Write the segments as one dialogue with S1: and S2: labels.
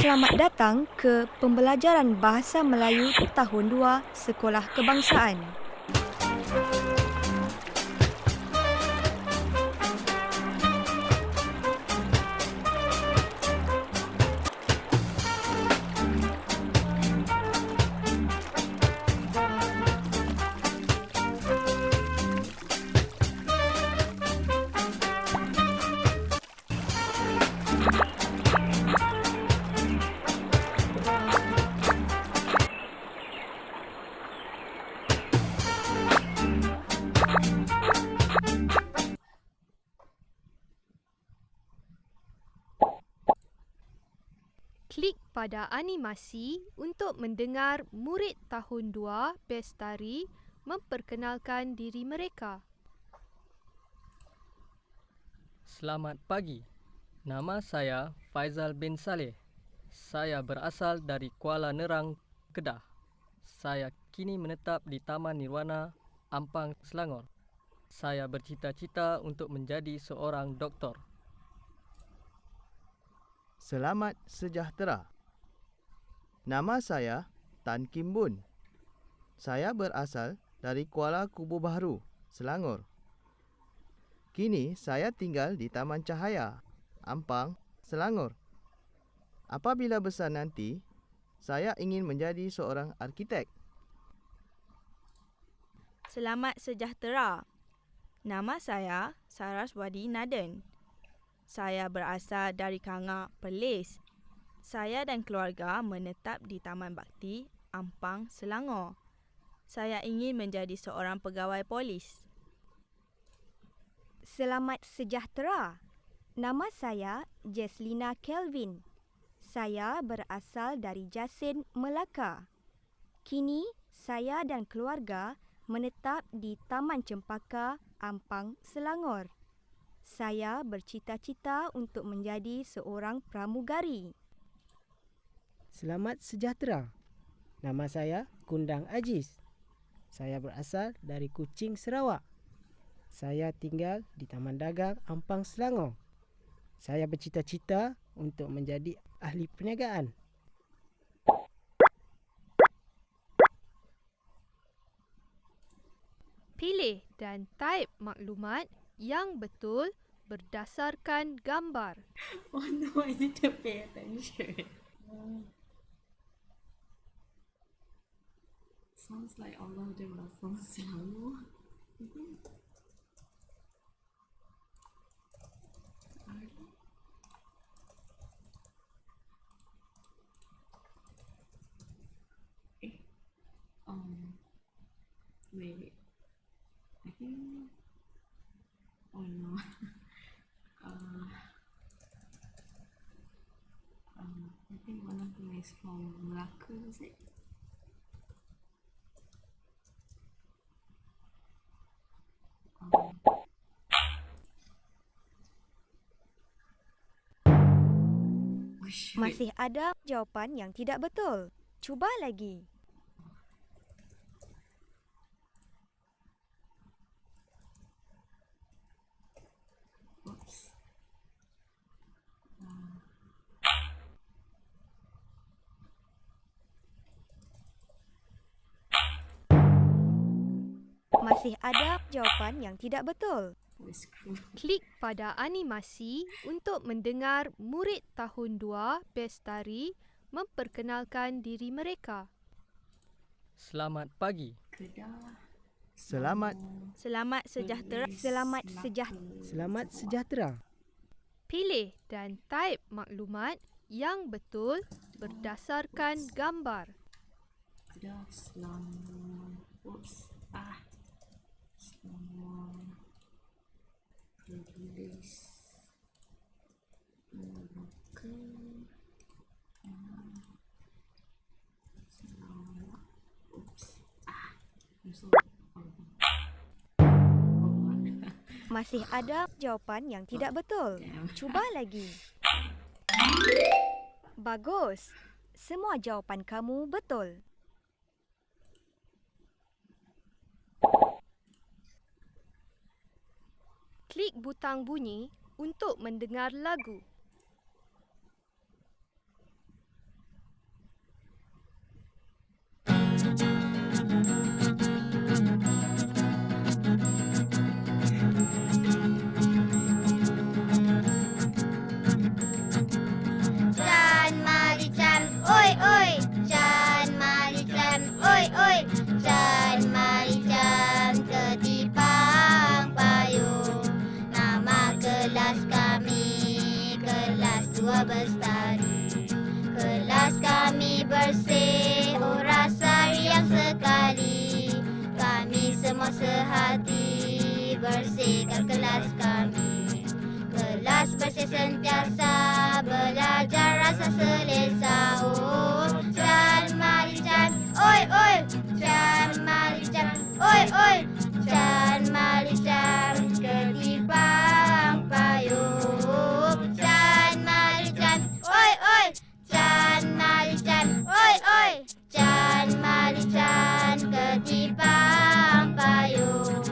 S1: Selamat datang ke pembelajaran Bahasa Melayu Tahun 2 Sekolah Kebangsaan.
S2: Klik pada animasi untuk mendengar murid tahun 2 Bestari memperkenalkan diri mereka.
S3: Selamat pagi. Nama saya Faizal bin Saleh. Saya berasal dari Kuala Nerang, Kedah. Saya kini menetap di Taman Nirwana, Ampang, Selangor. Saya bercita-cita untuk menjadi seorang doktor.
S4: Selamat sejahtera. Nama saya Tan Kim Bun. Saya berasal dari Kuala Kubu Baharu, Selangor. Kini saya tinggal di Taman Cahaya, Ampang, Selangor. Apabila besar nanti, saya ingin menjadi seorang arkitek.
S5: Selamat sejahtera. Nama saya Saraswati Naden. Saya berasal dari Kangak, Perlis. Saya dan keluarga menetap di Taman Bakti, Ampang, Selangor. Saya ingin menjadi seorang pegawai polis.
S1: Selamat sejahtera. Nama saya Jeslina Kelvin. Saya berasal dari Jasin, Melaka. Kini saya dan keluarga menetap di Taman Cempaka, Ampang, Selangor. Saya bercita-cita untuk menjadi seorang pramugari.
S6: Selamat sejahtera. Nama saya Kundang Aziz. Saya berasal dari Kuching, Sarawak. Saya tinggal di Taman Dagang, Ampang, Selangor. Saya bercita-cita untuk menjadi ahli perniagaan.
S2: Pilih dan type maklumat yang betul berdasarkan gambar.
S7: Oh no, I didn't pay attention. Sounds like all of them are from Selangor. Eh, wait. I think. Oh no. I think one of them is from Melaka, is it?
S1: Masih ada jawapan yang tidak betul. Cuba lagi.
S7: Oops.
S1: Masih ada jawapan yang tidak betul.
S2: Klik pada animasi untuk mendengar murid tahun 2 Bestari memperkenalkan diri mereka.
S3: Selamat pagi.
S7: Kedah.
S4: Selamat.
S5: Selamat sejahtera.
S6: Selamat sejahtera.
S2: Pilih dan type maklumat yang betul berdasarkan gambar.
S7: Kedah, Selangor. Oops. Selangor. Perlis. Melaka. Selangor. Oops. I'm sorry.
S1: Masih ada jawapan yang tidak betul. Cuba lagi. Bagus. Semua jawapan kamu betul.
S2: Klik butang bunyi untuk mendengar lagu.
S8: bersih, oh rasa riang sekali. Kami semua sehati bersihkan kelas kami. Kelas bersih sentiasa belajar rasa selesa. Oh, Can Mali Can, oi oi. Can Mali Can, oi oi. Can Mali Can, ketipang payung. Can Mali Can, oi oi. Can Mali Can, oi oi. Can Mali Can, ketipang payung.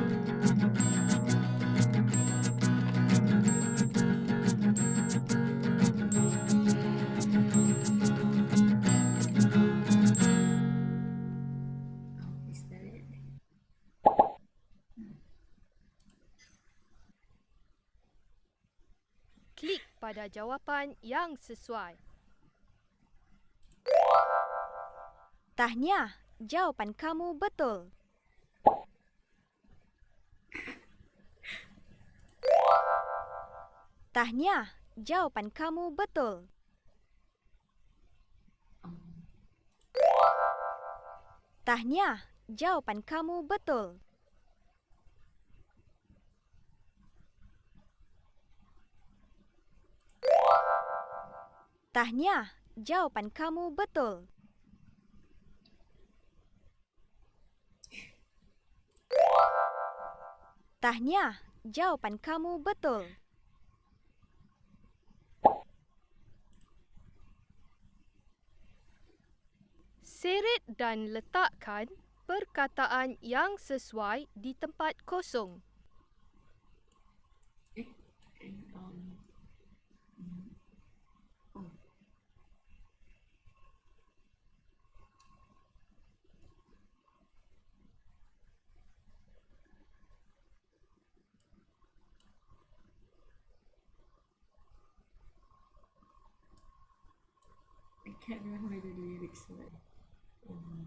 S7: Is that it?
S2: Klik pada jawapan yang sesuai.
S1: Tahniah, jawapan kamu betul. Tahniah, jawapan kamu betul. Tahniah, jawapan kamu betul. Tahniah, jawapan kamu betul. Tahniah, jawapan kamu betul.
S2: Seret dan letakkan perkataan yang sesuai di tempat kosong.
S7: I can't remember the lyrics. But, no, oh no.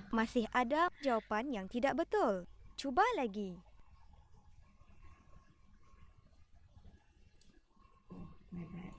S1: Masih ada jawapan yang tidak betul. Cuba lagi.
S7: My bad.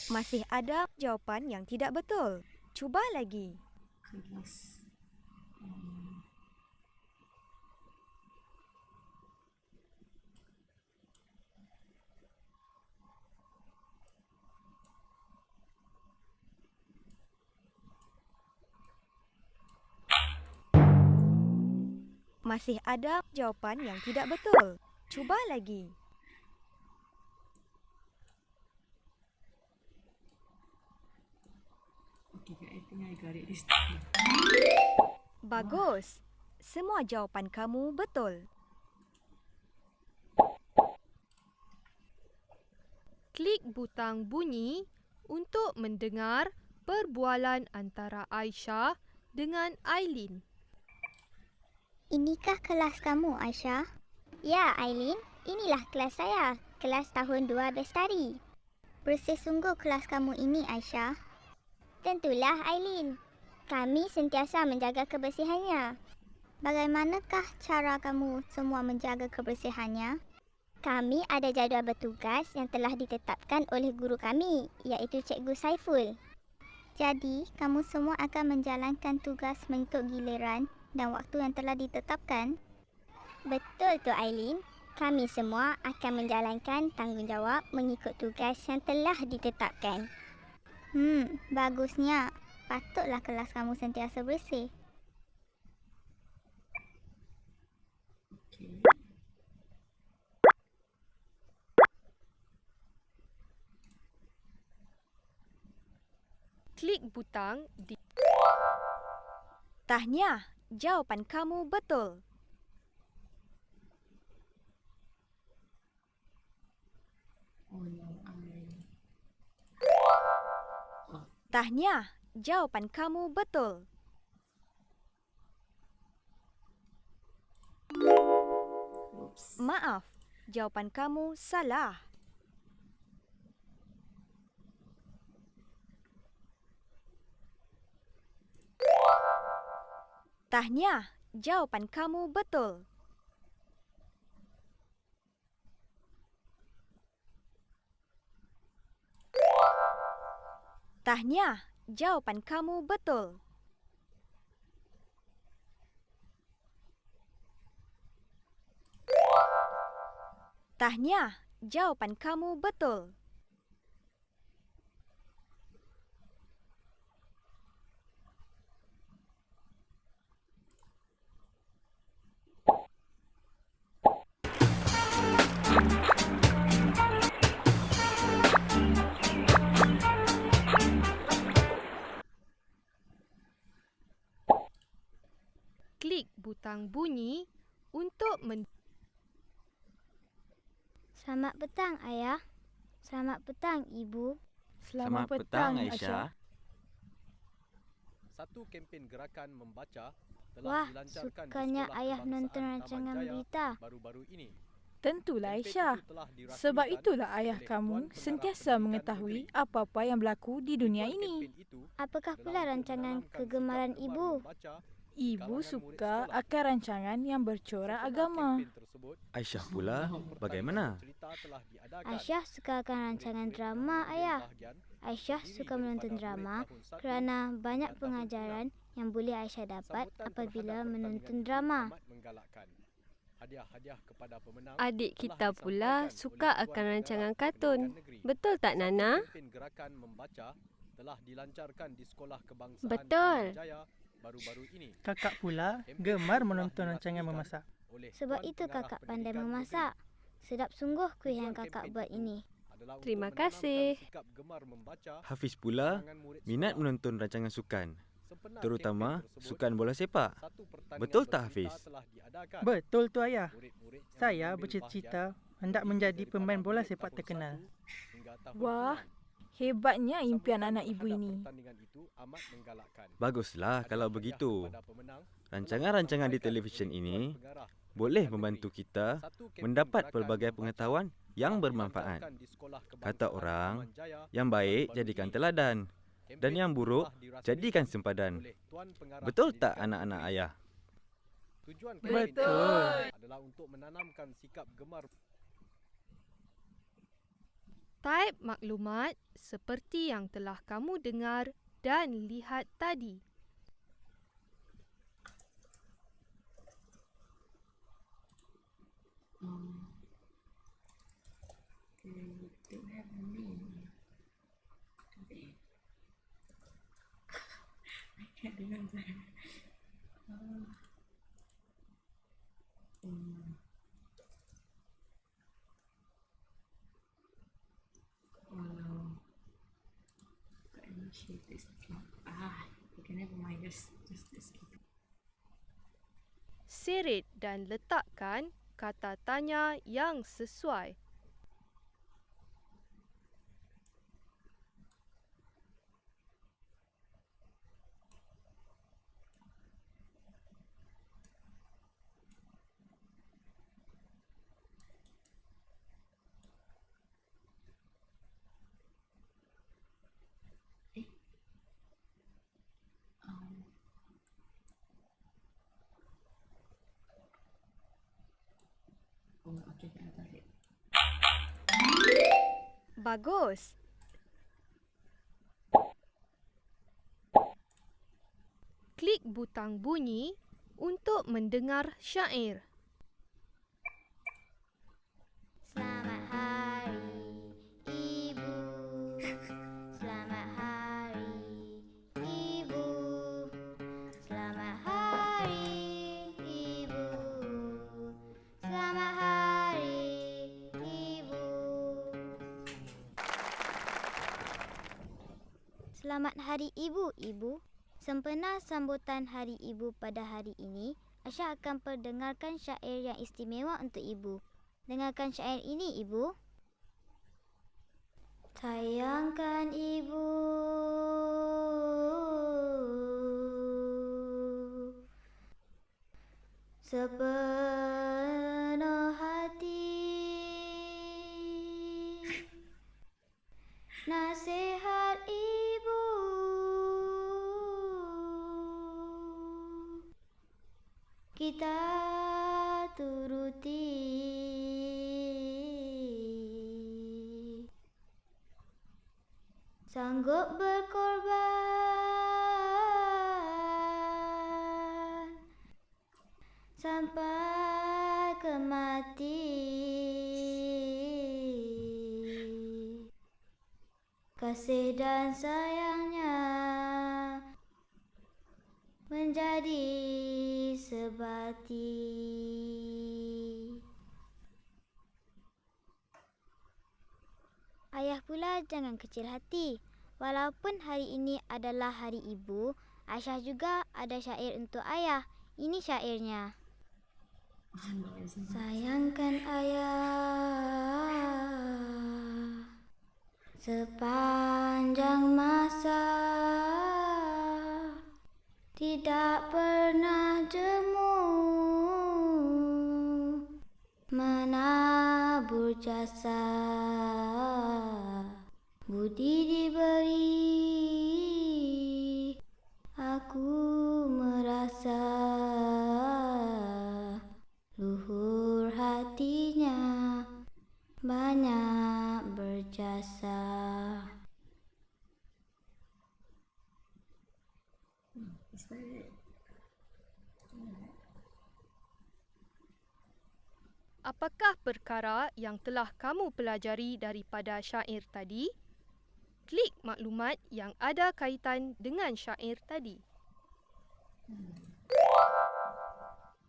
S1: Masih ada jawapan yang tidak betul. Cuba lagi.
S7: Kelas.
S1: Masih ada jawapan yang tidak betul. Cuba lagi.
S7: Okay, I think I got it this time.
S1: Bagus. Semua jawapan kamu betul.
S2: Klik butang bunyi untuk mendengar perbualan antara Aisyah dengan Aileen.
S8: Inikah kelas kamu, Aisyah? Ya, Aileen. Inilah kelas saya. Kelas tahun 2 Bestari. Bersih sungguh kelas kamu ini, Aisyah. Tentulah, Aileen. Kami sentiasa menjaga kebersihannya. Bagaimanakah cara kamu semua menjaga kebersihannya? Kami ada jadual bertugas yang telah ditetapkan oleh guru kami, iaitu Cikgu Saiful. Jadi, kamu semua akan menjalankan tugas mengikut giliran dan waktu yang telah ditetapkan. Betul tu, Aileen. Kami semua akan menjalankan tanggungjawab mengikut tugas yang telah ditetapkan. Bagusnya. Patutlah kelas kamu sentiasa bersih.
S7: Okey.
S2: Klik butang di
S1: Tahniah, jawapan kamu betul.
S7: Oh no,
S1: Tahniah, jawapan kamu betul.
S7: Oops.
S1: Maaf, jawapan kamu salah. Tahniah, jawapan kamu betul. Tahniah, jawapan kamu betul. Tahniah, jawapan kamu betul.
S2: klik butang bunyi untuk
S8: Selamat petang, Ayah. Selamat petang, Ibu.
S9: Selamat petang, Aisyah.
S3: Satu kempen gerakan membaca telah
S8: Wah,
S3: dilancarkan
S8: sukanya
S3: di Sekolah
S8: Ayah
S3: Kebangsaan
S8: nonton
S3: Taman
S8: rancangan
S3: Jaya
S8: berita.
S3: baru-baru ini.
S10: Tentulah
S3: Kempen
S10: Aisyah.
S3: itu telah dirasmikan
S10: Sebab itulah ayah
S3: oleh
S10: kamu
S3: Tuan Pengarah
S10: sentiasa
S3: Pendidikan
S10: mengetahui
S3: Negeri.
S10: apa-apa yang berlaku di dunia
S3: Tujuan
S10: ini.
S3: kempen itu
S8: Apakah
S3: adalah
S8: pula
S3: untuk
S8: rancangan
S3: menanamkan sikap
S8: kegemaran
S3: gemar
S8: Ibu?
S3: membaca
S10: Ibu
S3: kalangan murid
S10: suka
S3: sekolah.
S10: akan rancangan yang bercorak
S3: Setelah
S10: agama.
S3: kempen tersebut,
S9: Aisyah pula
S3: pertandingan
S9: bagaimana?
S3: bercerita telah diadakan.
S8: Aisyah suka akan rancangan
S3: Murid-murid
S8: drama,
S3: yang mengambil
S8: Ayah.
S3: bahagian
S8: Aisyah
S3: terdiri
S8: suka
S3: daripada
S8: menonton
S3: murid
S8: drama
S3: tahun 1
S8: kerana banyak
S3: hingga tahun
S8: pengajaran yang boleh Aisyah dapat
S3: Sambutan
S8: apabila
S3: terhadap
S8: menonton
S3: pertandingan itu
S8: drama.
S3: amat menggalakkan. Hadiah-hadiah kepada pemenang
S11: Adik
S3: telah
S11: kita pula
S3: disampaikan
S11: suka
S3: oleh
S11: akan
S3: Tuan
S11: rancangan
S3: Pengarah
S11: kartun.
S3: Pendidikan Negeri.
S11: Betul tak,
S3: Satu
S11: Nana?
S3: kempen gerakan membaca telah dilancarkan di Sekolah Kebangsaan
S11: Betul.
S3: Taman Jaya baru-baru ini.
S10: Kakak pula
S3: Kempen
S10: gemar
S3: itu telah
S10: menonton rancangan
S3: dirasmikan
S10: memasak.
S3: oleh
S8: Sebab
S3: Tuan
S8: itu
S3: Pengarah
S8: kakak pandai
S3: Pendidikan
S8: memasak.
S3: Negeri.
S8: Sedap sungguh kuih yang
S3: Tujuan
S8: kakak
S3: kempen
S8: buat
S3: itu
S8: ini.
S3: adalah untuk
S11: Terima
S3: menanamkan
S11: kasih.
S3: sikap gemar membaca
S9: Hafiz pula
S3: kalangan murid
S9: minat
S3: sekolah.
S9: menonton rancangan sukan,
S3: Sempena
S9: terutama
S3: kempen tersebut,
S9: sukan bola sepak.
S3: satu pertandingan
S9: Betul tak,
S3: bercerita
S9: Hafiz?
S3: telah diadakan.
S10: Betul tu ayah.
S3: Murid-murid yang
S10: Saya
S3: mengambil
S10: bercita-cita
S3: bahagian
S10: hendak
S3: terdiri
S10: menjadi
S3: daripada
S10: pemain bola
S3: murid
S10: sepak
S3: tahun
S10: terkenal.
S3: 1 hingga tahun
S10: Wah,
S3: 6.
S10: hebatnya impian
S3: Sambutan
S10: anak ibu
S3: terhadap
S10: ini.
S3: pertandingan itu amat menggalakkan.
S9: Baguslah kalau
S3: Hadiah-hadiah
S9: begitu.
S3: kepada pemenang telah
S9: Rancangan-rancangan di
S3: disampaikan
S9: televisyen
S3: oleh
S9: ini
S3: Tuan Pengarah
S9: boleh
S3: Pendidikan
S9: membantu
S3: Negeri.
S9: kita
S3: Satu kempen
S9: mendapat
S3: gerakan
S9: pelbagai
S3: membaca
S9: pengetahuan yang
S3: telah
S9: bermanfaat.
S3: dilancarkan di Sekolah
S9: Kata
S3: Kebangsaan
S9: orang,
S3: Taman Jaya
S9: yang baik
S3: baru-baru
S9: jadikan
S3: ini.
S9: teladan
S3: Kempen
S9: dan yang
S3: itu
S9: buruk
S3: telah dirasmikan
S9: jadikan sempadan.
S3: oleh Tuan Pengarah
S9: Betul tak
S3: Pendidikan
S9: anak-anak
S3: Negeri.
S9: ayah?
S3: Tujuan
S10: Betul.
S3: kempen ini adalah untuk menanamkan sikap gemar
S2: Taip maklumat seperti yang telah kamu dengar dan lihat tadi.
S7: They don't have a name. Do they? I can't remember. Oh no. Got any shape this okay, never mind. Just keep it.
S2: Seret dan letakkan kata tanya yang sesuai.
S7: Oh, okay, I got it.
S1: Bagus.
S2: Klik butang bunyi untuk mendengar syair.
S8: Selamat Hari Ibu, Ibu. Sempena sambutan Hari Ibu pada hari ini, Aisyah akan perdengarkan syair yang istimewa untuk Ibu. Dengarkan syair ini, Ibu. Sayangkan Ibu sepenuh hati, nasihat Ibu kita turuti. Sanggup berkorban sampai ke mati. Kasih dan sayangnya menjadi sebati. Ayah pula jangan kecil hati. Walaupun hari ini adalah Hari Ibu, Aisyah juga ada syair untuk ayah. Ini syairnya. Sayangkan ayah sepanjang masa, tidak pernah jemu menabur jasa. Budi diberi, aku merasa luhur hatinya banyak berjasa.
S7: Is that it?
S2: Apakah perkara yang telah kamu pelajari daripada syair tadi? Klik maklumat yang ada kaitan dengan syair tadi.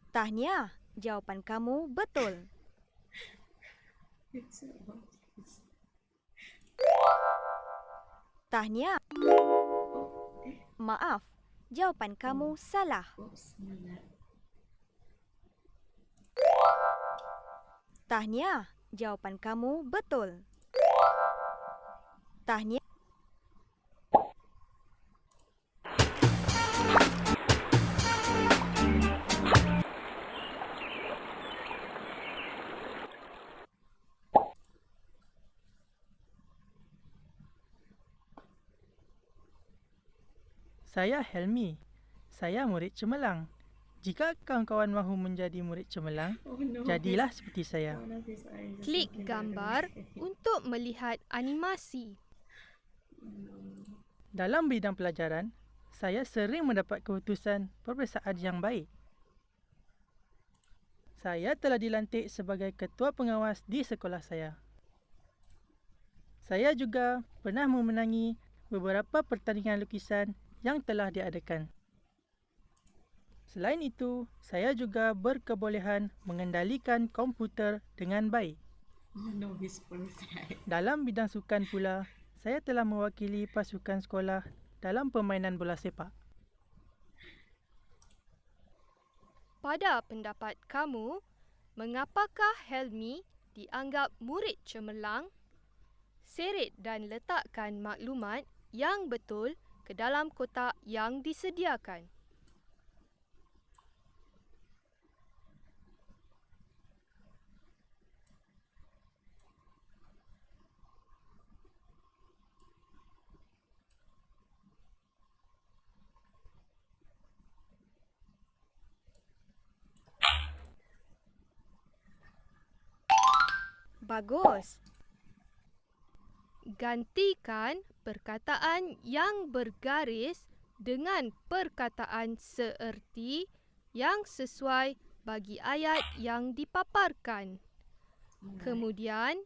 S1: Tahniah, jawapan kamu betul.
S7: It's about this.
S1: Tahniah. Maaf, jawapan kamu salah.
S7: Oops, my bad.
S1: Tahniah, jawapan kamu betul. Tahniah.
S10: Saya Helmi. Saya murid cemerlang. Jika kawan-kawan mahu menjadi murid cemerlang,
S7: Oh no.
S10: jadilah seperti saya.
S7: One of his eyes is
S2: Klik
S7: looking
S2: gambar
S7: at me.
S2: untuk melihat animasi.
S10: Dalam bidang pelajaran, saya sering mendapat keputusan peperiksaan yang baik. Saya telah dilantik sebagai ketua pengawas di sekolah saya. Saya juga pernah memenangi beberapa pertandingan lukisan yang telah diadakan. Selain itu, saya juga berkebolehan mengendalikan komputer dengan baik.
S7: Oh no, he's perfect.
S10: Dalam bidang sukan pula, saya telah mewakili pasukan sekolah dalam permainan bola sepak.
S2: Pada pendapat kamu, mengapakah Helmi dianggap murid cemerlang? Seret dan letakkan maklumat yang betul ke dalam kotak yang disediakan.
S1: Bagus.
S2: Gantikan perkataan yang bergaris dengan perkataan seerti yang sesuai bagi ayat yang dipaparkan. Kemudian,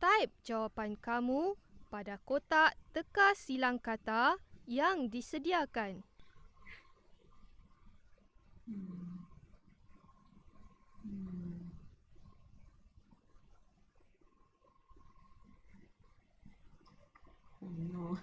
S2: type jawapan kamu pada kotak teka silang kata yang disediakan.
S7: Oh no.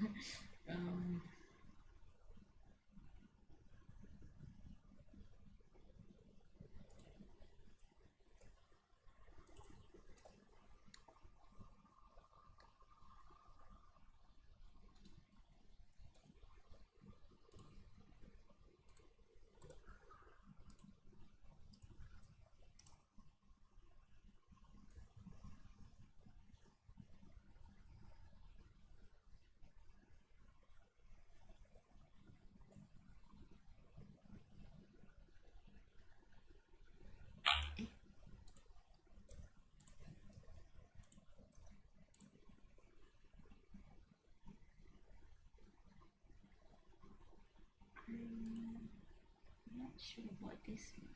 S7: not sure about this one.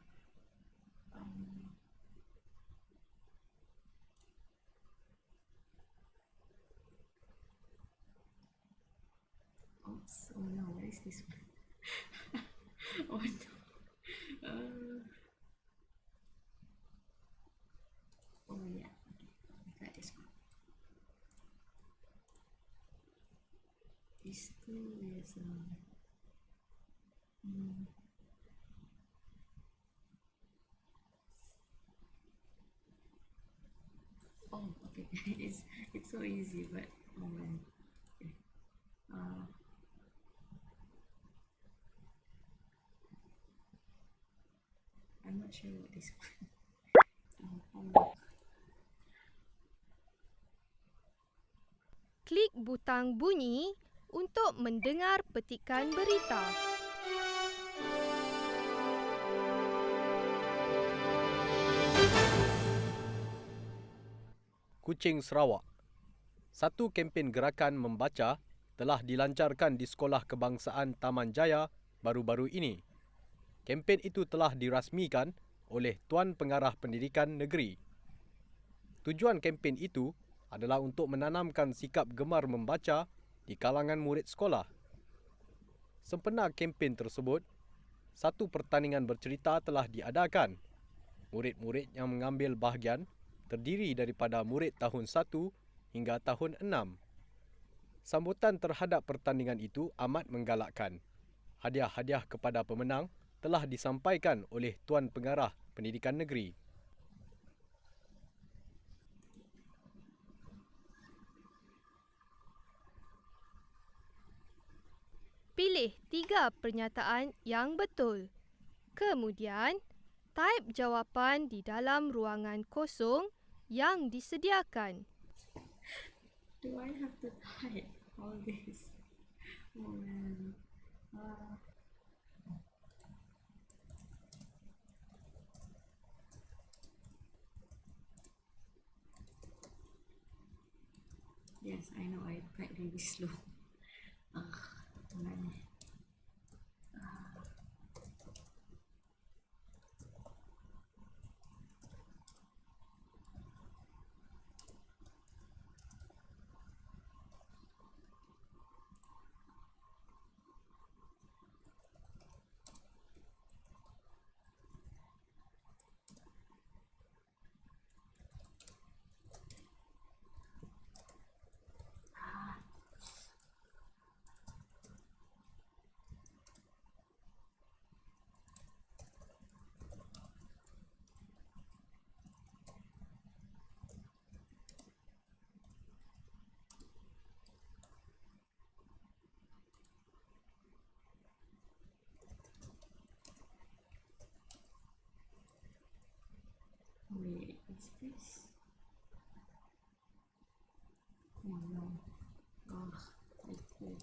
S7: Oops, oh no, what is this one? Oh no. Oh yeah, okay, I got this one. These two is oh okay, it's so easy, but oh man. Okay. I'm not sure what this one.
S2: Klik butang bunyi untuk mendengar petikan berita.
S11: Kuching Sarawak. Satu kempen gerakan membaca telah dilancarkan di Sekolah Kebangsaan Taman Jaya baru-baru ini. Kempen itu telah dirasmikan oleh Tuan Pengarah Pendidikan Negeri. Tujuan kempen itu adalah untuk menanamkan sikap gemar membaca di kalangan murid sekolah. Sempena kempen tersebut, satu pertandingan bercerita telah diadakan. Murid-murid yang mengambil bahagian terdiri daripada murid tahun 1 hingga tahun 6. Sambutan terhadap pertandingan itu amat menggalakkan. Hadiah-hadiah kepada pemenang telah disampaikan oleh Tuan Pengarah Pendidikan Negeri.
S2: Pilih 3 pernyataan yang betul. Kemudian, type jawapan di dalam ruangan kosong yang disediakan.
S7: Do I have to type all this? Oh man. Yes, I know I type really slow. Man. Wait, is this? Oh no. Oh, it's good.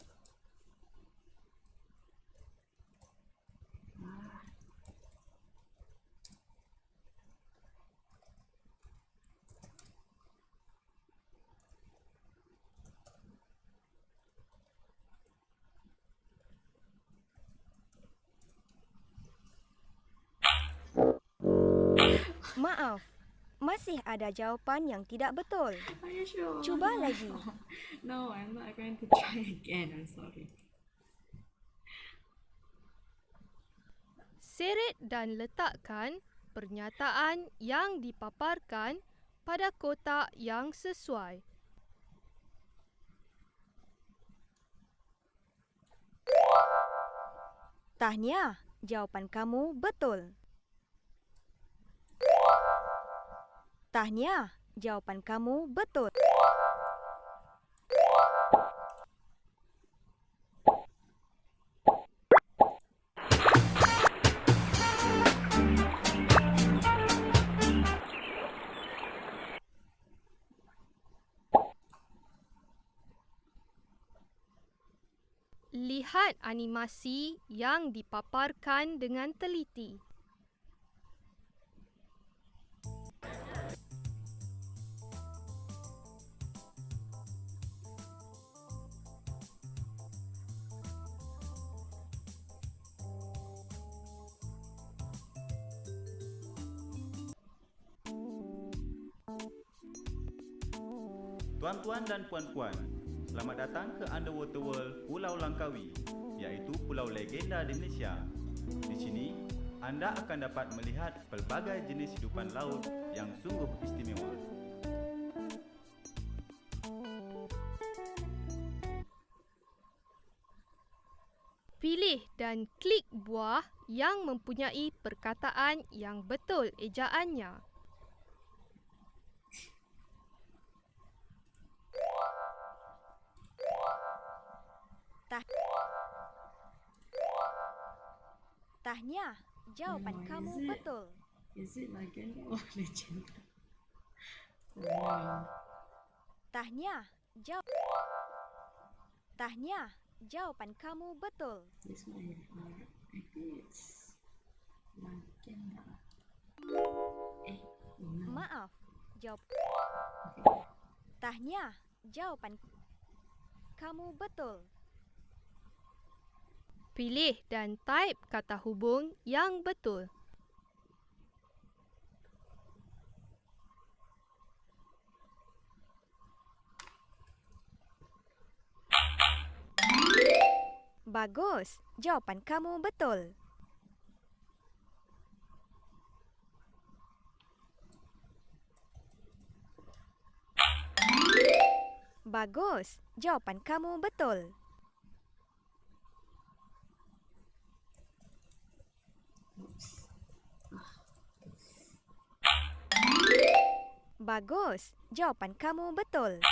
S1: Maaf, masih ada jawapan yang tidak betul.
S7: Are you sure?
S1: Cuba lagi.
S7: No, I'm not going to try again. I'm sorry.
S2: Seret dan letakkan pernyataan yang dipaparkan pada kotak yang sesuai.
S1: Tahniah, jawapan kamu betul. Tahniah, jawapan kamu betul.
S2: Lihat animasi yang dipaparkan dengan teliti.
S12: Tuan-tuan dan puan-puan, selamat datang ke Underwater World Pulau Langkawi, iaitu pulau legenda di Malaysia. Di sini, anda akan dapat melihat pelbagai jenis hidupan laut yang sungguh istimewa.
S2: Pilih dan klik buah yang mempunyai perkataan yang betul ejaannya.
S1: Tahniah, jawapan kamu
S7: is it?
S1: betul.
S7: Is it legend or legend? Oh,
S1: Tahniah, Tahniah, jawapan kamu betul.
S7: this one, I think it's legend. No.
S1: Maaf, jawab. Tahniah, jawapan kamu betul.
S2: Pilih dan type kata hubung yang betul.
S1: Bagus, jawapan kamu betul. Bagus, jawapan kamu betul. Bagus, jawapan kamu betul.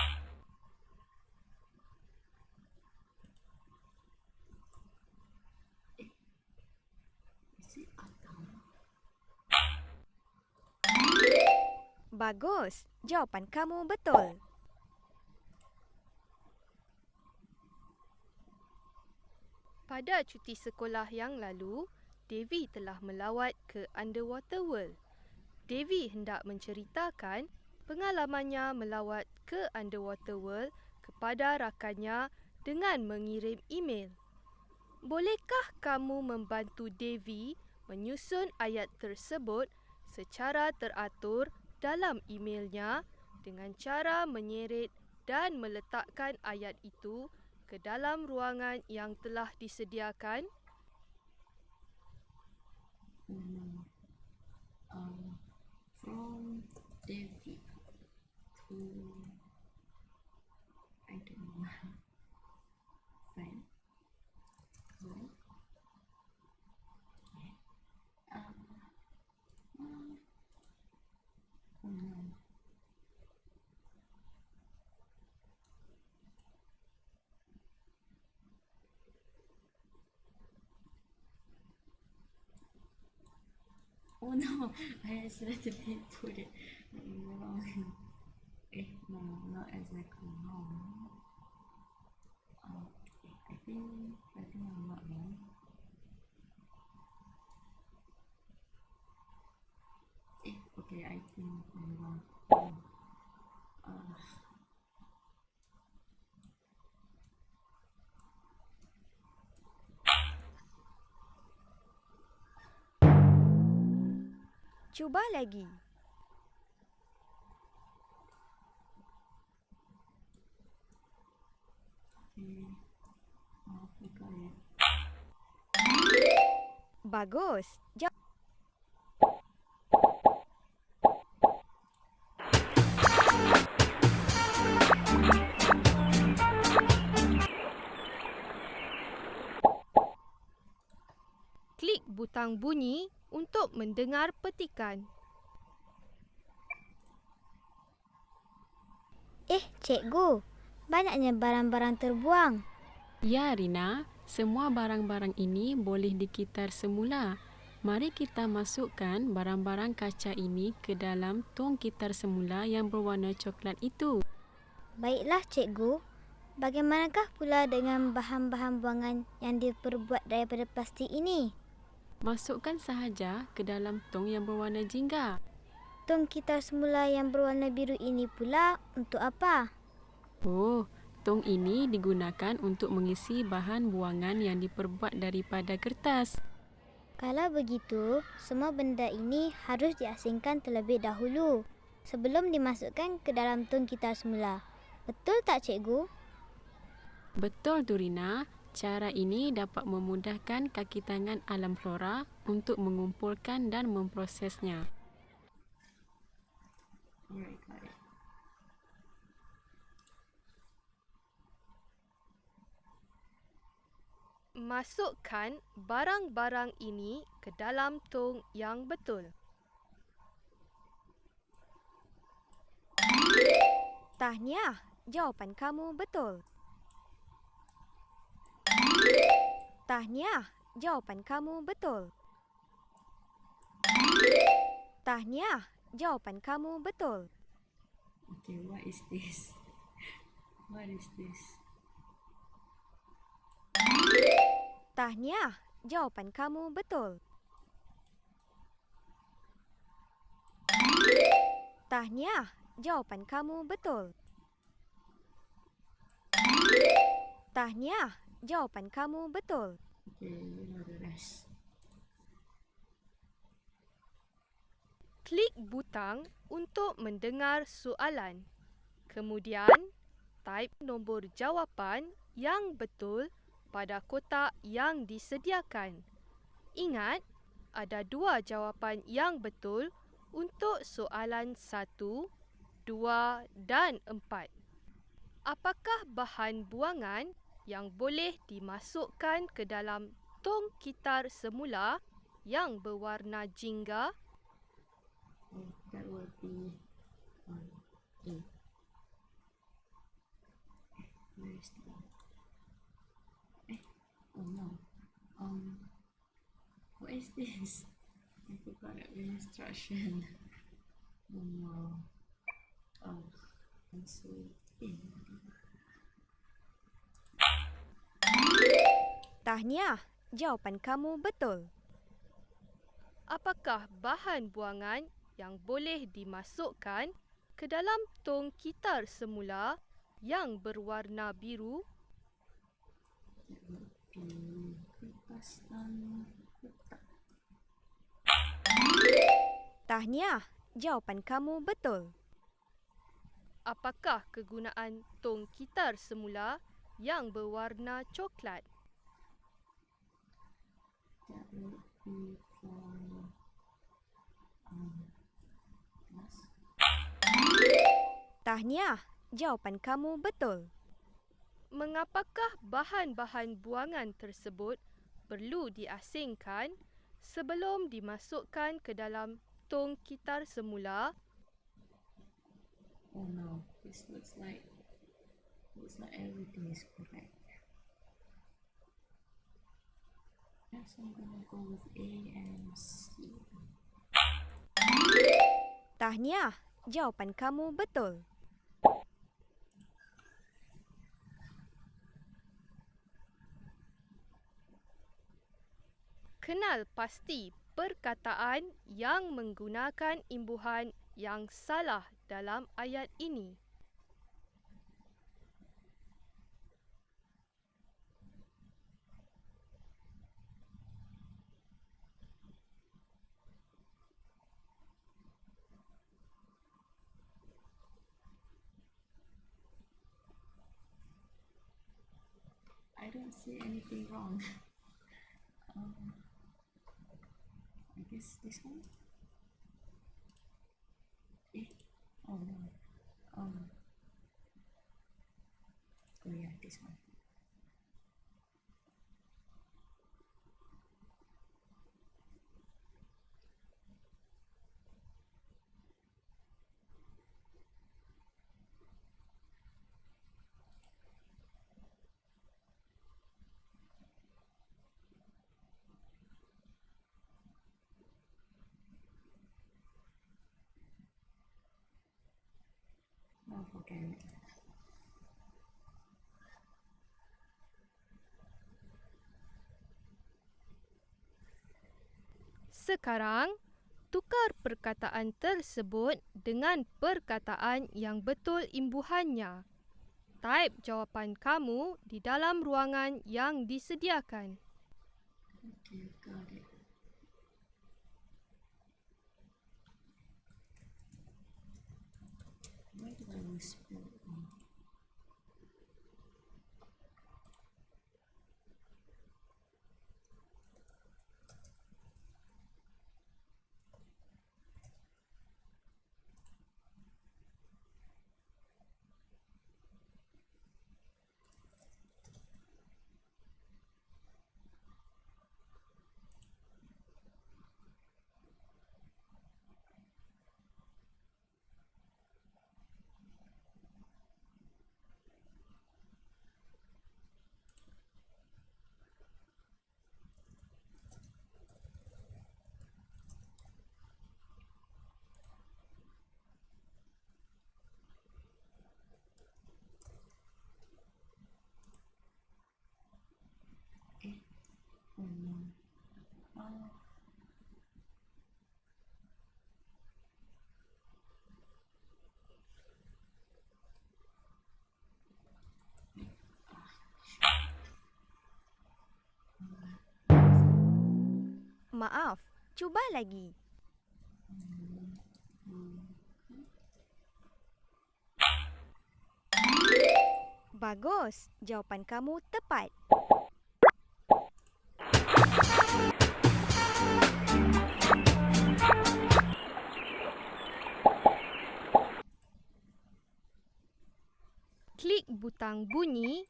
S1: Bagus, jawapan kamu betul.
S2: Pada cuti sekolah yang lalu, Devi telah melawat ke Underwater World. Devi hendak menceritakan pengalamannya melawat ke Underwater World kepada rakannya dengan mengirim email. Bolehkah kamu membantu Devi menyusun ayat tersebut secara teratur dalam emailnya dengan cara menyeret dan meletakkan ayat itu ke dalam ruangan yang telah disediakan?
S7: From Devi to, I don't know, friend, right? Oh no. Oh no, I accidentally put it wrong. No, not exactly wrong. I think I'm not wrong. Okay, I think I'm wrong.
S1: Cuba lagi. Bagus.
S2: Klik butang bunyi untuk mendengar petikan.
S8: Cikgu, banyaknya barang-barang terbuang.
S13: Ya, Rina, semua barang-barang ini boleh dikitar semula. Mari kita masukkan barang-barang kaca ini ke dalam tong kitar semula yang berwarna coklat itu.
S8: Baiklah, cikgu. Bagaimanakah pula dengan bahan-bahan buangan yang diperbuat daripada plastik ini?
S13: Masukkan sahaja ke dalam tong yang berwarna jingga.
S8: Tong kitar semula yang berwarna biru ini pula untuk apa?
S13: Oh, tong ini digunakan untuk mengisi bahan buangan yang diperbuat daripada kertas.
S8: Kalau begitu, semua benda ini harus diasingkan terlebih dahulu sebelum dimasukkan ke dalam tong kitar semula. Betul tak, cikgu?
S13: Betul tu Rina, cara ini dapat memudahkan kaki tangan alam flora untuk mengumpulkan dan memprosesnya.
S7: Alright, got it.
S2: Masukkan barang-barang ini ke dalam tong yang betul.
S1: Tahniah, jawapan kamu betul. Tahniah, jawapan kamu betul. Tahniah, jawapan kamu betul.
S7: Okay, what is this? What is this?
S1: Tahniah, jawapan kamu betul. Tahniah, jawapan kamu betul. Tahniah, jawapan kamu betul.
S7: Okay, you know the rest.
S2: Klik butang untuk mendengar soalan. Kemudian, type nombor jawapan yang betul pada kotak yang disediakan. Ingat, ada 2 jawapan yang betul untuk soalan 1, 2 dan 4. Apakah bahan buangan yang boleh dimasukkan ke dalam tong kitar semula yang berwarna jingga?
S7: Oh, that would be A. Where is the oh no. What is this? I forgot the instruction. Oh no. Oh, I'm so in.
S1: Tahniah, jawapan kamu betul.
S2: Apakah bahan buangan yang boleh dimasukkan ke dalam tong kitar semula yang berwarna biru?
S7: That would be kertas dan kotak.
S1: Tahniah, jawapan kamu betul.
S2: Apakah kegunaan tong kitar semula yang berwarna coklat?
S7: That would be for glass.
S1: Tahniah, jawapan kamu betul.
S2: Mengapakah bahan-bahan buangan tersebut perlu diasingkan sebelum dimasukkan ke dalam tong kitar semula?
S7: Oh no, this looks like everything is correct. Yes, I'm gonna go with A and C.
S1: Tahniah, jawapan kamu betul.
S2: Kenal pasti perkataan yang menggunakan imbuhan yang salah dalam ayat ini.
S7: I don't see anything wrong. I guess this one. Oh no. Oh yeah, this one. Oh, forget it.
S2: Sekarang, tukar perkataan tersebut dengan perkataan yang betul imbuhannya. Type jawapan kamu di dalam ruangan yang disediakan.
S7: Okay, got it. Why do I always spell it wrong?
S1: maaf. Cuba lagi. Bagus. Jawapan kamu tepat.
S2: Klik butang bunyi.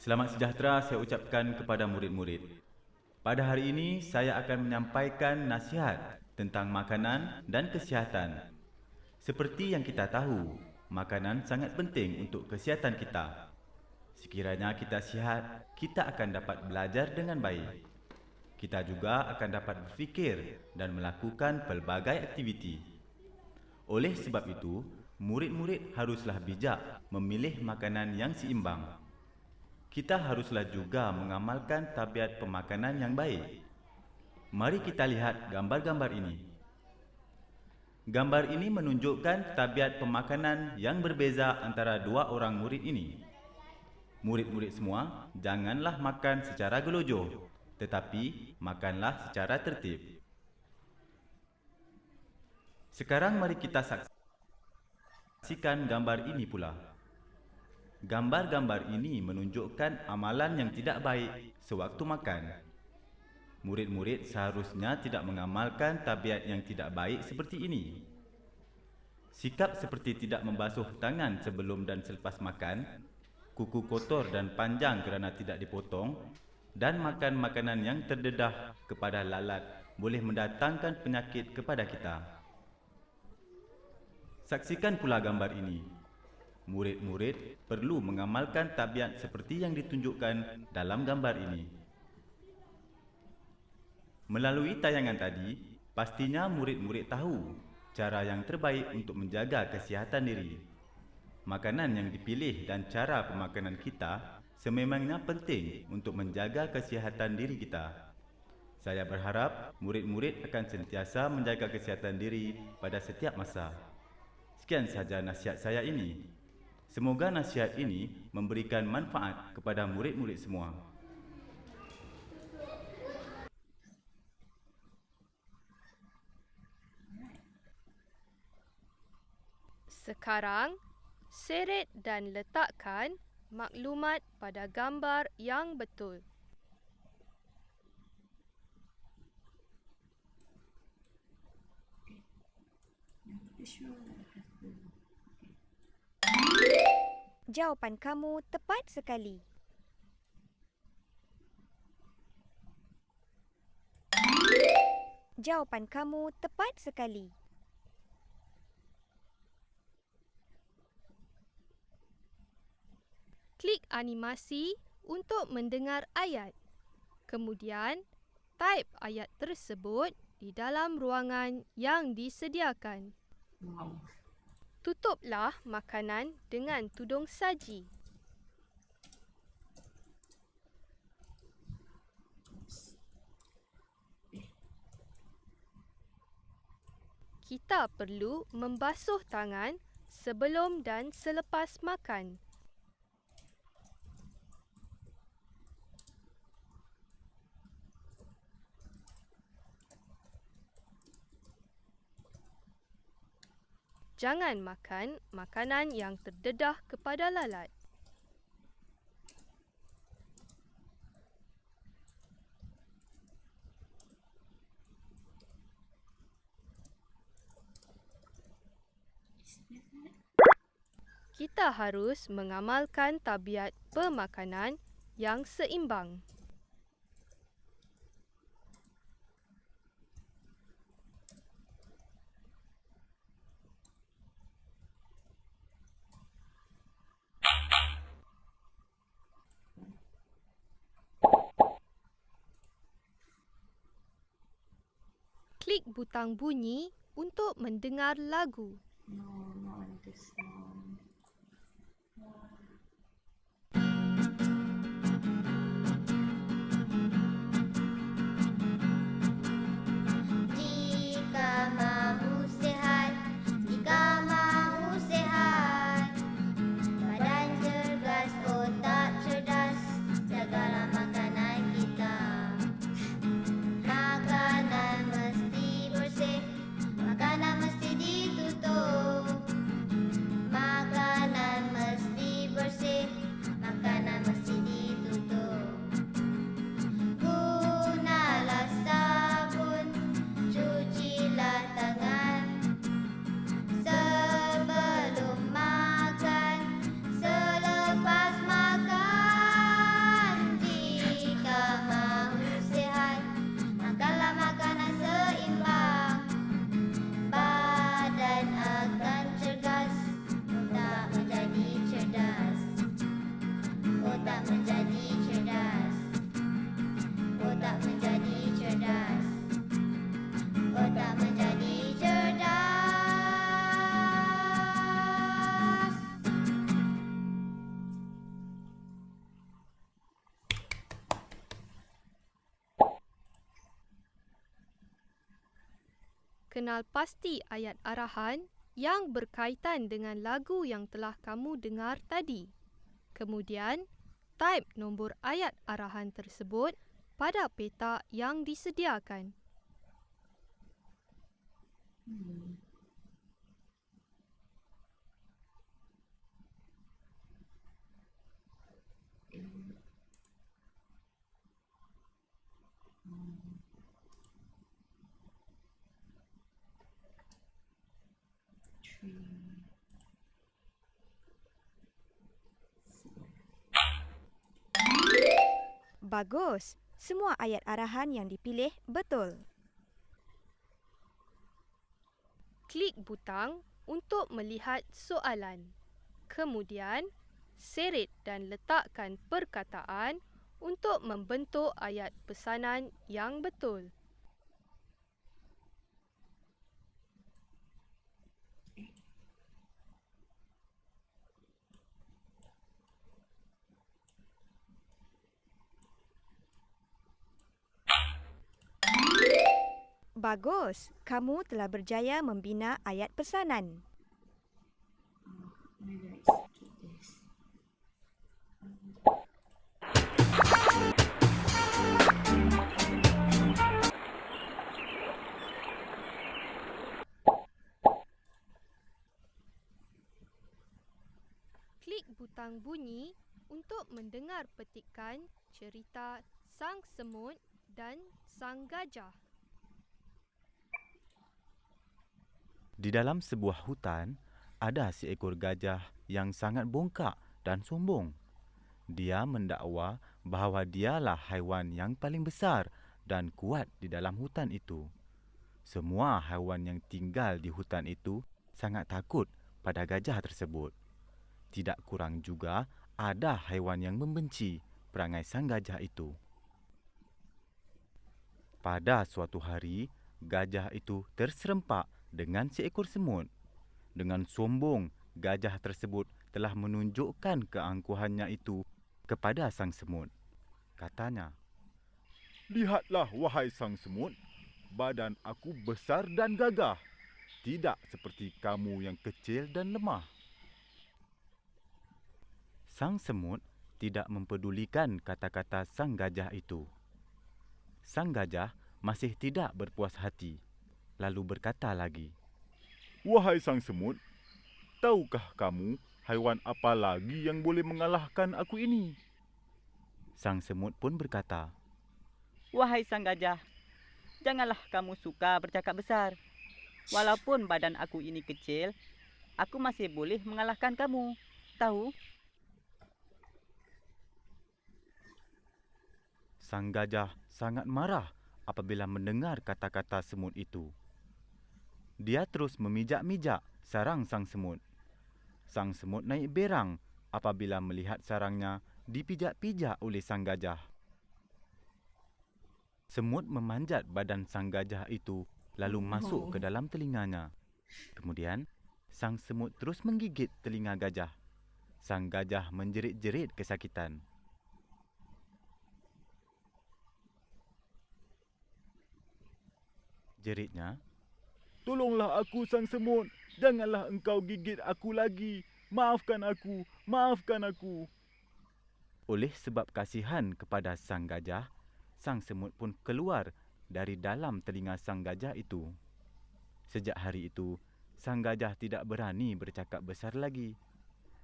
S12: Selamat sejahtera saya ucapkan kepada murid-murid. Pada hari ini saya akan menyampaikan nasihat tentang makanan dan kesihatan. Seperti yang kita tahu, makanan sangat penting untuk kesihatan kita. Sekiranya kita sihat, kita akan dapat belajar dengan baik. Kita juga akan dapat berfikir dan melakukan pelbagai aktiviti. Oleh sebab itu, murid-murid haruslah bijak memilih makanan yang seimbang. Kita haruslah juga mengamalkan tabiat pemakanan yang baik. Mari kita lihat gambar-gambar ini. Gambar ini menunjukkan tabiat pemakanan yang berbeza antara dua orang murid ini. Murid-murid semua, janganlah makan secara gelojoh, tetapi makanlah secara tertib. Sekarang mari kita saksikan gambar ini pula. Gambar-gambar ini menunjukkan amalan yang tidak baik sewaktu makan. Murid-murid seharusnya tidak mengamalkan tabiat yang tidak baik seperti ini. Sikap seperti tidak membasuh tangan sebelum dan selepas makan, kuku kotor dan panjang kerana tidak dipotong, dan makan makanan yang terdedah kepada lalat boleh mendatangkan penyakit kepada kita. Saksikan pula gambar ini. Murid-murid perlu mengamalkan tabiat seperti yang ditunjukkan dalam gambar ini. Melalui tayangan tadi, pastinya murid-murid tahu cara yang terbaik untuk menjaga kesihatan diri. Makanan yang dipilih dan cara pemakanan kita sememangnya penting untuk menjaga kesihatan diri kita. Saya berharap murid-murid akan sentiasa menjaga kesihatan diri pada setiap masa. Sekian sahaja nasihat saya ini. Semoga nasihat ini memberikan manfaat kepada murid-murid semua.
S2: Sekarang, seret dan letakkan maklumat pada gambar yang betul.
S1: Jawapan kamu tepat sekali. Jawapan kamu tepat sekali.
S2: Klik animasi untuk mendengar ayat. Kemudian, type ayat tersebut di dalam ruangan yang disediakan.
S7: Wow.
S2: Tutuplah makanan dengan tudung saji. Kita perlu membasuh tangan sebelum dan selepas makan. Jangan makan makanan yang terdedah kepada lalat. Kita harus mengamalkan tabiat pemakanan yang seimbang. Klik butang bunyi untuk mendengar lagu.
S7: No, not on this one.
S8: Jika mahu sehat, jika mahu sehat, badan cergas, otak cerdas, jagalah makanan
S2: kenal pasti ayat arahan yang berkaitan dengan lagu yang telah kamu dengar tadi. Kemudian, type nombor ayat arahan tersebut pada petak yang disediakan.
S1: Bagus. Semua ayat arahan yang dipilih betul.
S2: Klik butang untuk melihat soalan. Kemudian, seret dan letakkan perkataan untuk membentuk ayat pesanan yang betul.
S1: Bagus. Kamu telah berjaya membina ayat pesanan.
S2: Klik butang bunyi untuk mendengar petikan cerita Sang Semut dan Sang Gajah.
S12: Di dalam sebuah hutan, ada seekor gajah yang sangat bongkak dan sombong. Dia mendakwa bahawa dialah haiwan yang paling besar dan kuat di dalam hutan itu. Semua haiwan yang tinggal di hutan itu sangat takut pada gajah tersebut. Tidak kurang juga ada haiwan yang membenci perangai sang gajah itu. Pada suatu hari, gajah itu terserempak dengan seekor semut. Dengan sombong, gajah tersebut telah menunjukkan keangkuhannya itu kepada sang semut. Katanya,
S14: "Lihatlah wahai sang semut, badan aku besar dan gagah, tidak seperti kamu yang kecil dan lemah."
S12: Sang semut tidak mempedulikan kata-kata sang gajah itu. Sang gajah masih tidak berpuas hati, lalu berkata lagi,
S14: "Wahai sang semut, tahukah kamu haiwan apa lagi yang boleh mengalahkan aku ini?"
S12: Sang semut pun berkata,
S15: "Wahai sang gajah, janganlah kamu suka bercakap besar. Walaupun badan aku ini kecil, aku masih boleh mengalahkan kamu. Tahu?"
S12: Sang gajah sangat marah apabila mendengar kata-kata semut itu. Dia terus memijak-mijak sarang sang semut. Sang semut naik berang apabila melihat sarangnya dipijak-pijak oleh sang gajah. Semut memanjat badan sang gajah itu lalu masuk ke dalam telinganya. Kemudian, sang semut terus menggigit telinga gajah. Sang gajah menjerit-jerit kesakitan. Jeritnya,
S14: "Tolonglah aku sang semut, janganlah engkau gigit aku lagi. Maafkan aku, maafkan aku."
S12: Oleh sebab kasihan kepada sang gajah, sang semut pun keluar dari dalam telinga sang gajah itu. Sejak hari itu, sang gajah tidak berani bercakap besar lagi.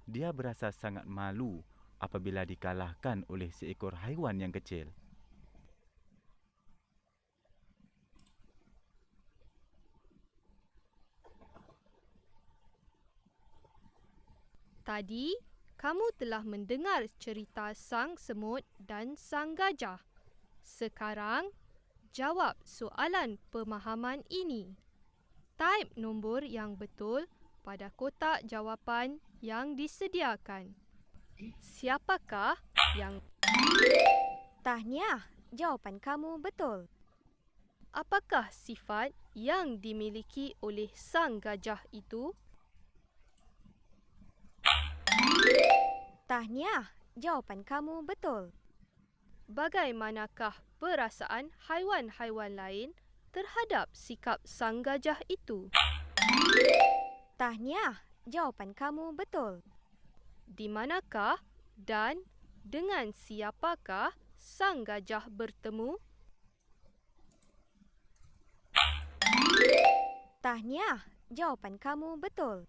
S12: Dia berasa sangat malu apabila dikalahkan oleh seekor haiwan yang kecil.
S2: Tadi, kamu telah mendengar cerita Sang Semut dan Sang Gajah. Sekarang, jawab soalan pemahaman ini. Type nombor yang betul pada kotak jawapan yang disediakan. Siapakah yang...
S1: Tahniah, jawapan kamu betul.
S2: Apakah sifat yang dimiliki oleh Sang Gajah itu?
S1: Tahniah, jawapan kamu betul.
S2: Bagaimanakah perasaan haiwan-haiwan lain terhadap sikap sang gajah itu?
S1: Tahniah, jawapan kamu betul.
S2: Di manakah dan dengan siapakah sang gajah bertemu?
S1: Tahniah, jawapan kamu betul.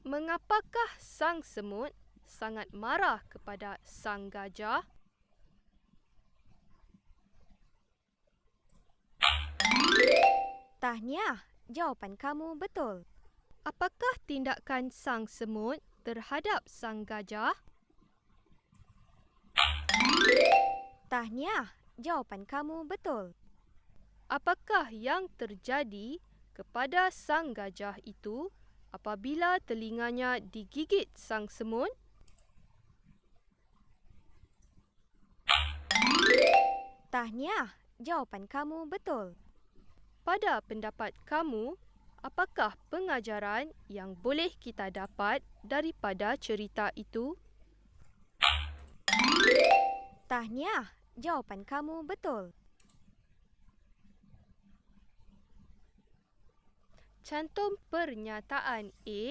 S2: Mengapakah sang semut sangat marah kepada sang gajah?
S1: Tahniah, jawapan kamu betul.
S2: Apakah tindakan sang semut terhadap sang gajah?
S1: Tahniah, jawapan kamu betul.
S2: Apakah yang terjadi kepada sang gajah itu apabila telinganya digigit sang semut?
S1: Tahniah, jawapan kamu betul.
S2: Pada pendapat kamu, apakah pengajaran yang boleh kita dapat daripada cerita itu?
S1: Tahniah, jawapan kamu betul.
S2: Cantum pernyataan A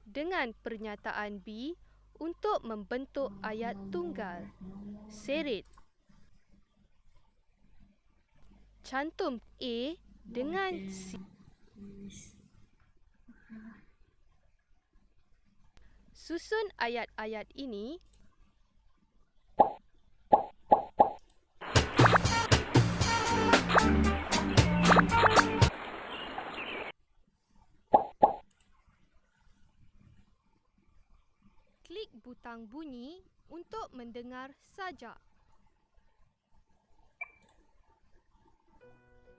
S2: dengan pernyataan B untuk membentuk ayat tunggal. Seret. Cantum A dengan C. Susun ayat-ayat ini. Klik butang bunyi untuk mendengar sajak.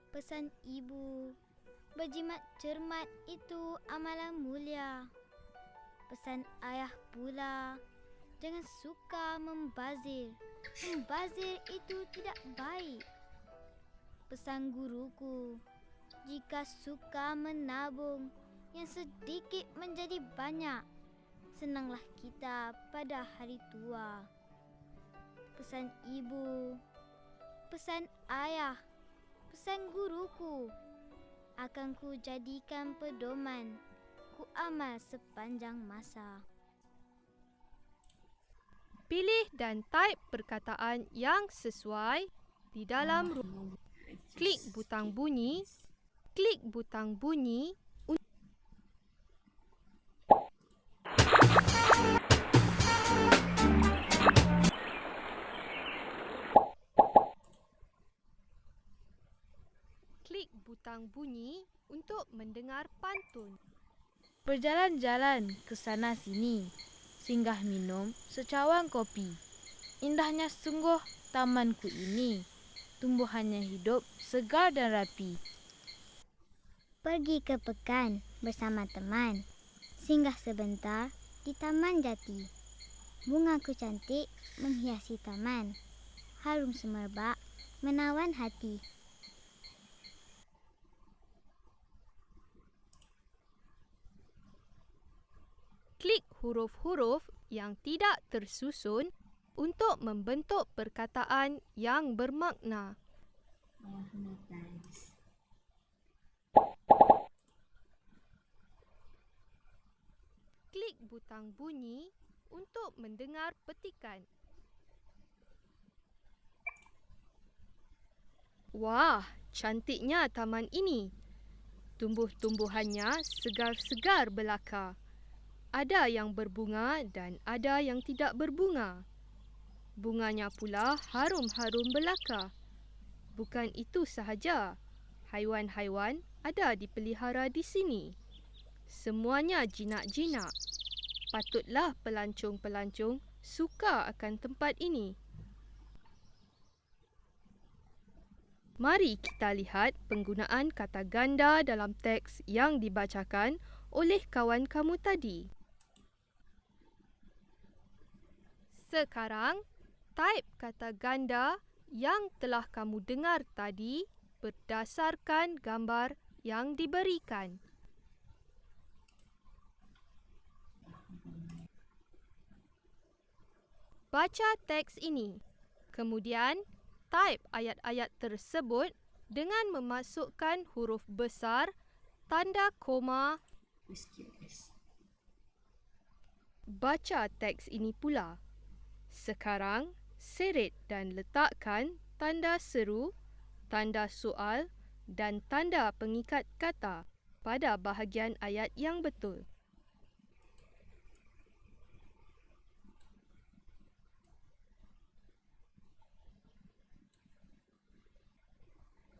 S8: Pesan ibu, berjimat cermat itu amalan mulia. Pesan ayah pula, jangan suka membazir. Membazir itu tidak baik. Pesan guruku, jika suka menabung, yang sedikit menjadi banyak. Senanglah kita pada hari tua. Pesan ibu, pesan ayah, pesan guruku, akan ku jadikan pedoman, ku amal sepanjang masa.
S2: Pilih dan type perkataan yang sesuai di dalam ruang. Klik butang bunyi. Klik butang bunyi. Klik butang bunyi untuk mendengar pantun.
S5: Berjalan-jalan ke sana sini, singgah minum secawang kopi. Indahnya sungguh tamanku ini, tumbuhannya hidup, segar dan rapi.
S8: Pergi ke pekan bersama teman, singgah sebentar di Taman Jati. Bungaku cantik menghiasi taman, harum semerbak menawan hati.
S2: Klik huruf-huruf yang tidak tersusun untuk membentuk perkataan yang bermakna. Klik butang bunyi untuk mendengar petikan. Wah, cantiknya taman ini. Tumbuh-tumbuhannya segar-segar belaka. Ada yang berbunga dan ada yang tidak berbunga. Bunganya pula harum-harum belaka. Bukan itu sahaja. Haiwan-haiwan ada dipelihara di sini. Semuanya jinak-jinak. Patutlah pelancong-pelancong suka akan tempat ini. Mari kita lihat penggunaan kata ganda dalam teks yang dibacakan oleh kawan kamu tadi. Sekarang, type kata ganda yang telah kamu dengar tadi berdasarkan gambar yang diberikan. Baca teks ini. Kemudian, type ayat-ayat tersebut dengan memasukkan huruf besar, tanda koma. Baca teks ini pula. Sekarang, seret dan letakkan tanda seru, tanda soal dan tanda pengikat kata pada bahagian ayat yang betul.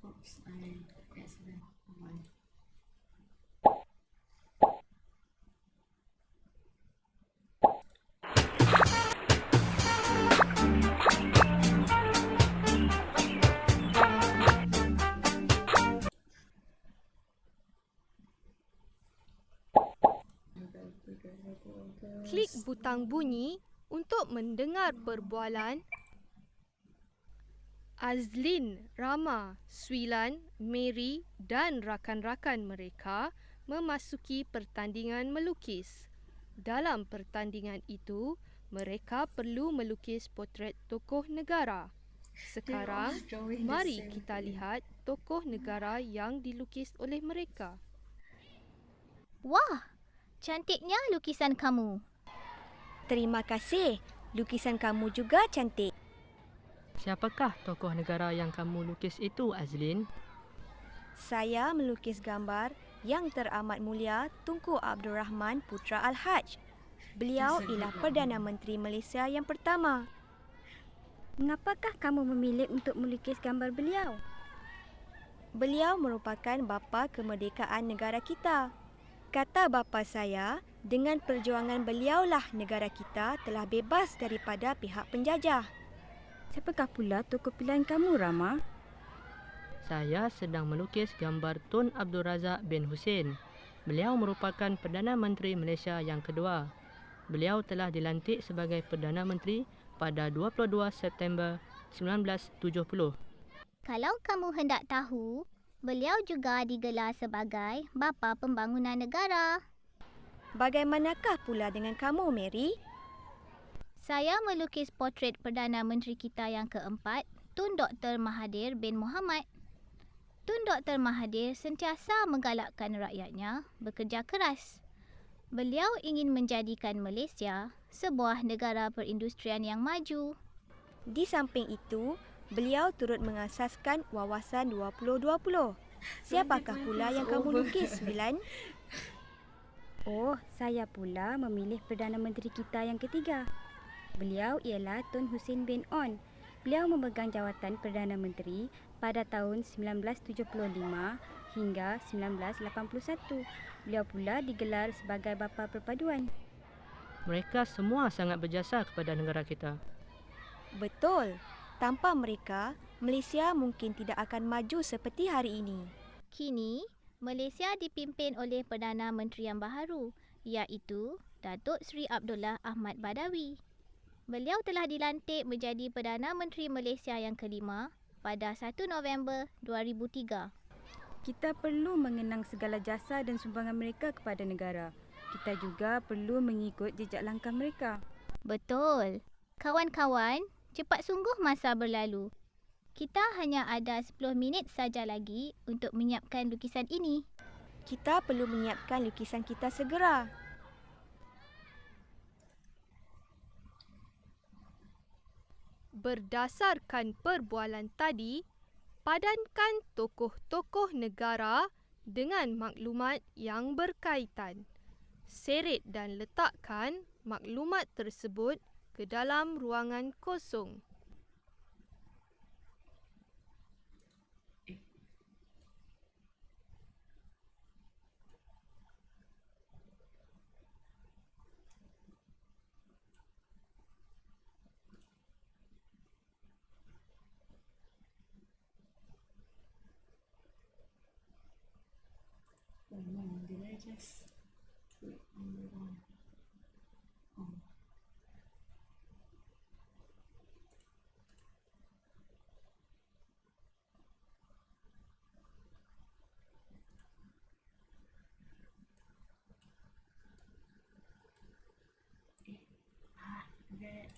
S7: Oops, I accident.
S2: Klik butang bunyi untuk mendengar perbualan Azlin, Rama, Swilan, Mary dan rakan-rakan mereka memasuki pertandingan melukis. Dalam pertandingan itu, mereka perlu melukis potret tokoh negara. Sekarang, mari kita lihat tokoh negara yang dilukis oleh mereka.
S8: Wah, cantiknya lukisan kamu.
S1: Terima kasih. Lukisan kamu juga cantik.
S3: Siapakah tokoh negara yang kamu lukis itu, Azlin?
S1: Saya melukis gambar Yang Teramat Mulia Tunku Abdul Rahman Putra Al-Haj. Beliau ialah Perdana Menteri Malaysia yang pertama.
S16: Mengapakah kamu memilih untuk melukis gambar beliau?
S1: Beliau merupakan bapa kemerdekaan negara kita. Kata bapa saya, dengan perjuangan beliaulah negara kita telah bebas daripada pihak penjajah.
S16: Siapakah pula tokoh pilihan kamu, Rama?
S3: Saya sedang melukis gambar Tun Abdul Razak bin Hussein. Beliau merupakan Perdana Menteri Malaysia yang kedua. Beliau telah dilantik sebagai Perdana Menteri pada 22 September 1970.
S8: Kalau kamu hendak tahu, beliau juga digelar sebagai Bapa Pembangunan Negara.
S1: Bagaimanakah pula dengan kamu, Mary?
S8: Saya melukis potret Perdana Menteri kita yang keempat, Tun Dr. Mahathir bin Mohamad. Tun Dr. Mahathir sentiasa menggalakkan rakyatnya bekerja keras. Beliau ingin menjadikan Malaysia sebuah negara perindustrian yang maju.
S1: Di samping itu, beliau turut mengasaskan Wawasan 2020. Siapakah pula yang kamu lukis, Swilan?
S16: Oh, saya pula memilih Perdana Menteri kita yang ketiga. Beliau ialah Tun Hussein bin On. Beliau memegang jawatan Perdana Menteri pada tahun 1975 hingga 1981. Beliau pula digelar sebagai Bapa Perpaduan.
S3: Mereka semua sangat berjasa kepada negara kita.
S1: Betul. Tanpa mereka, Malaysia mungkin tidak akan maju seperti hari ini.
S8: Kini, Malaysia dipimpin oleh Perdana Menteri yang baharu, iaitu Datuk Seri Abdullah Ahmad Badawi. Beliau telah dilantik menjadi Perdana Menteri Malaysia yang kelima pada 1 November 2003.
S16: Kita perlu mengenang segala jasa dan sumbangan mereka kepada negara. Kita juga perlu mengikut jejak langkah mereka.
S8: Betul. Kawan-kawan, cepat sungguh masa berlalu. Kita hanya ada 10 minit saja lagi untuk menyiapkan lukisan ini.
S1: Kita perlu menyiapkan lukisan kita segera.
S2: Berdasarkan perbualan tadi, padankan tokoh-tokoh negara dengan maklumat yang berkaitan. Seret dan letakkan maklumat tersebut ke dalam ruangan kosong.
S7: Oh no, did I just click on the wrong? Oh. Okay.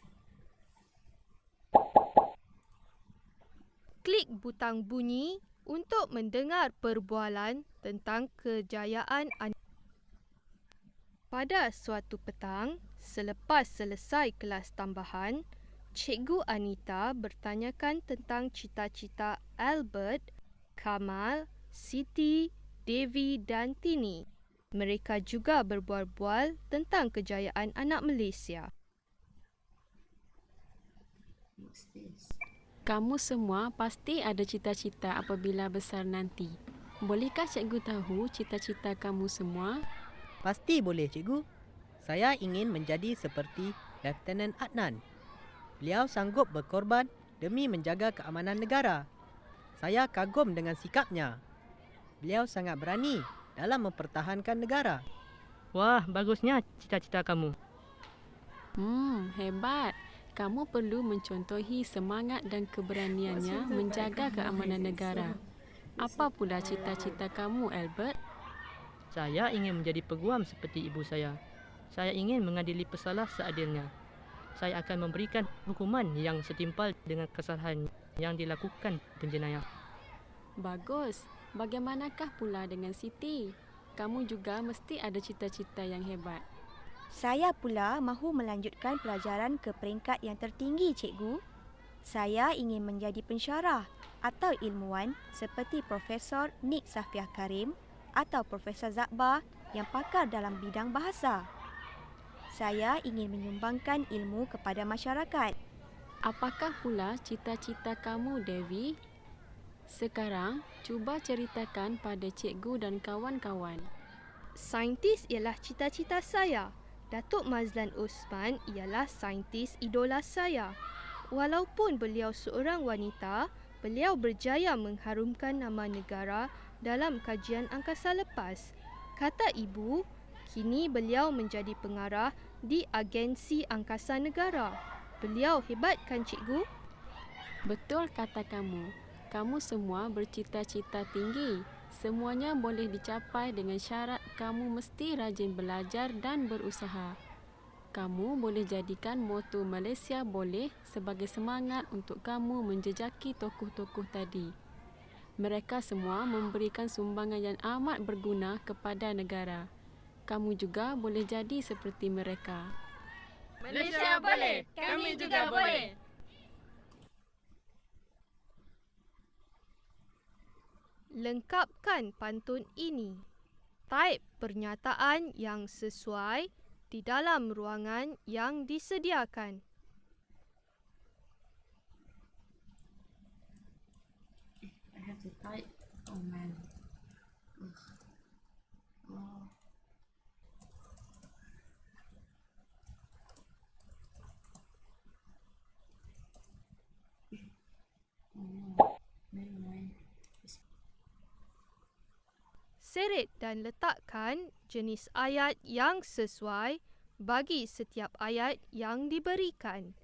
S2: Klik butang bunyi untuk mendengar perbualan tentang kejayaan Pada suatu petang, selepas selesai kelas tambahan, Cikgu Anita bertanyakan tentang cita-cita Albert, Kamal, Siti, Devi dan Tini. Mereka juga berbual-bual tentang kejayaan anak Malaysia.
S13: Kamu semua pasti ada cita-cita apabila besar nanti. Bolehkah cikgu tahu cita-cita kamu semua?
S17: Pasti boleh, cikgu. Saya ingin menjadi seperti Lieutenant Adnan. Beliau sanggup berkorban demi menjaga keamanan negara. Saya kagum dengan sikapnya. Beliau sangat berani dalam mempertahankan negara.
S10: Wah, bagusnya cita-cita kamu.
S13: Hebat. Kamu perlu mencontohi semangat dan keberaniannya menjaga keamanan negara. Apa pula cita-cita kamu, Albert?
S10: Saya ingin menjadi peguam seperti ibu saya. Saya ingin mengadili pesalah seadilnya. Saya akan memberikan hukuman yang setimpal dengan kesalahan yang dilakukan penjenayah.
S13: Bagus. Bagaimanakah pula dengan Siti? Kamu juga mesti ada cita-cita yang hebat.
S1: Saya pula mahu melanjutkan pelajaran ke peringkat yang tertinggi, cikgu. Saya ingin menjadi pensyarah atau ilmuwan seperti Profesor Nik Safiah Karim atau Profesor Zakbar yang pakar dalam bidang bahasa. Saya ingin menyumbangkan ilmu kepada masyarakat.
S13: Apakah pula cita-cita kamu, Devi? Sekarang, cuba ceritakan pada cikgu dan kawan-kawan.
S2: Saintis ialah cita-cita saya. Datuk Mazlan Osman ialah saintis idola saya. Walaupun beliau seorang wanita, beliau berjaya mengharumkan nama negara dalam kajian angkasa lepas. Kata ibu, kini beliau menjadi pengarah di Agensi Angkasa Negara. Beliau hebat kan, cikgu?
S13: Betul kata kamu. Kamu semua bercita-cita tinggi. Semuanya boleh dicapai dengan syarat kamu mesti rajin belajar dan berusaha. Kamu boleh jadikan moto Malaysia Boleh sebagai semangat untuk kamu menjejaki tokoh-tokoh tadi. Mereka semua memberikan sumbangan yang amat berguna kepada negara. Kamu juga boleh jadi seperti mereka.
S18: Malaysia boleh, kami juga boleh.
S2: Lengkapkan pantun ini. Taip pernyataan yang sesuai di dalam ruangan yang disediakan.
S7: I have to type. Oh man. Oh.
S2: Seret dan letakkan jenis ayat yang sesuai bagi setiap ayat yang diberikan.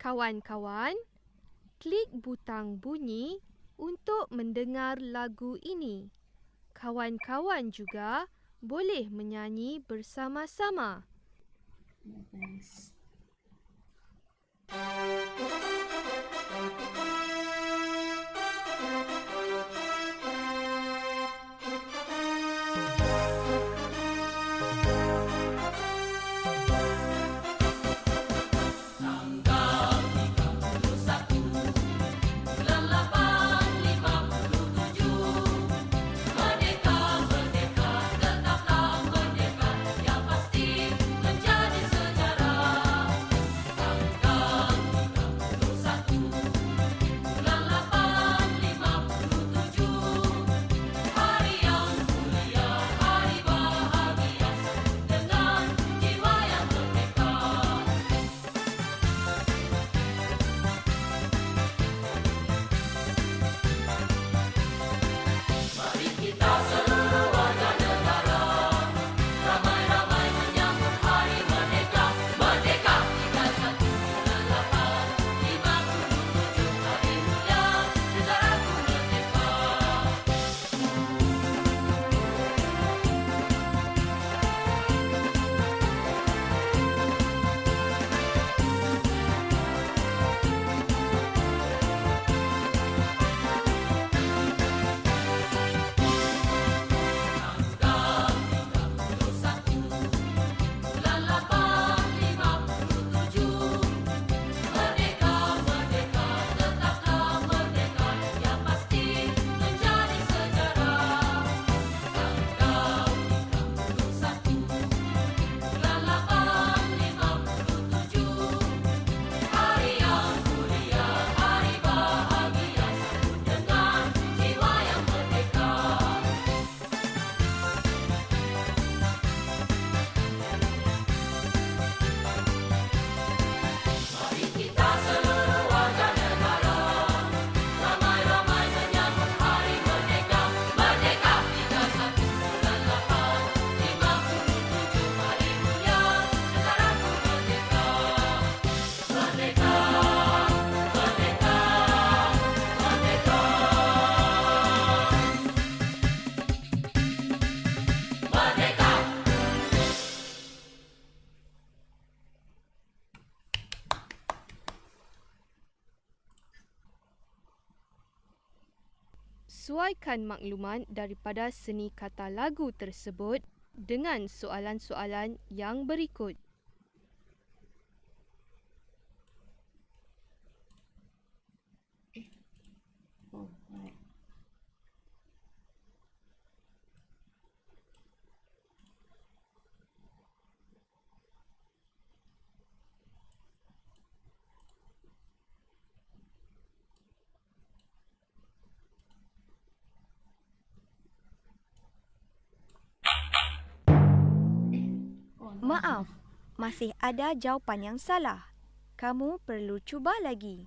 S2: Kawan-kawan, klik butang bunyi untuk mendengar lagu ini. Kawan-kawan juga boleh menyanyi bersama-sama.
S7: Thanks.
S18: Menjadi sejarah. Tanggal 31
S2: sesuaikan maklumat daripada seni kata lagu tersebut dengan soalan-soalan yang berikut.
S7: Oh, right.
S1: Maaf, masih ada jawapan yang salah. Kamu perlu cuba lagi.